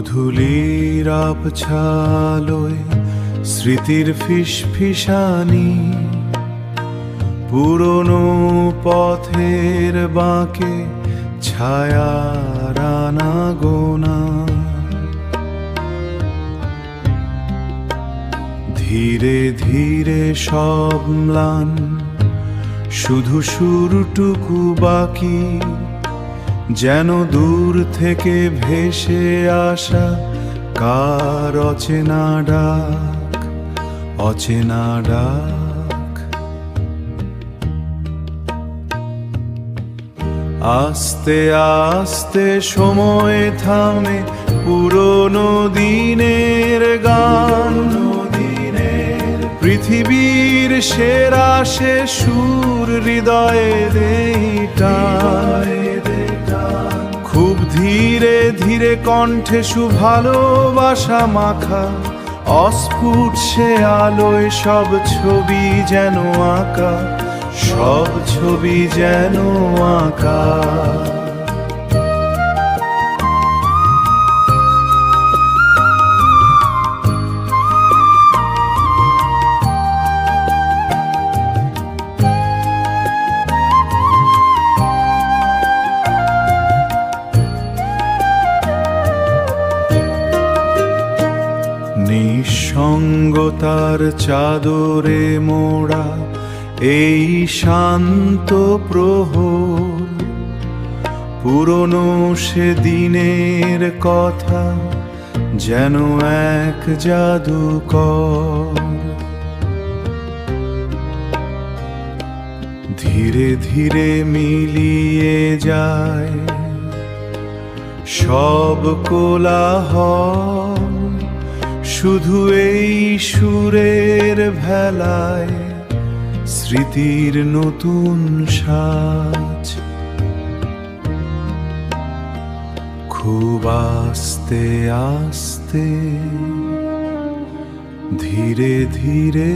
গোধূলির আবছালোয় স্মৃতির ফিসফিসানি, পুরনো পথের বাঁকে ছায়ার আনাগোনা। ধীরে ধীরে সব ম্লান, শুধু শুরুটুকু বাকি, যেন দূর থেকে ভেসে আসা কার অচেনা ডাক, অচেনা ডাক। আস্তে আস্তে সময় থামে পুরনো দিনের গান, পৃথিবীর সেরা সে সুর হৃদয়ে দেইটায়। খুব ধীরে ধীরে কণ্ঠে সুভালোবাসা মাখা, অস্ফুট সে আলোয় সব ছবি যেন আঁকা, সব ছবি যেন আঁকা। নিঃসঙ্গতার চাদরে মোড়া এই শান্ত প্রহর, পুরনো সে দিনের কথা যেন এক জাদুকর। ধীরে ধীরে মিলিয়ে যায় সব কোলাহল, শুধু এই সুরের ভেলায় স্মৃতির নতুন সাজ। খুব আস্তে আস্তে ধীরে ধীরে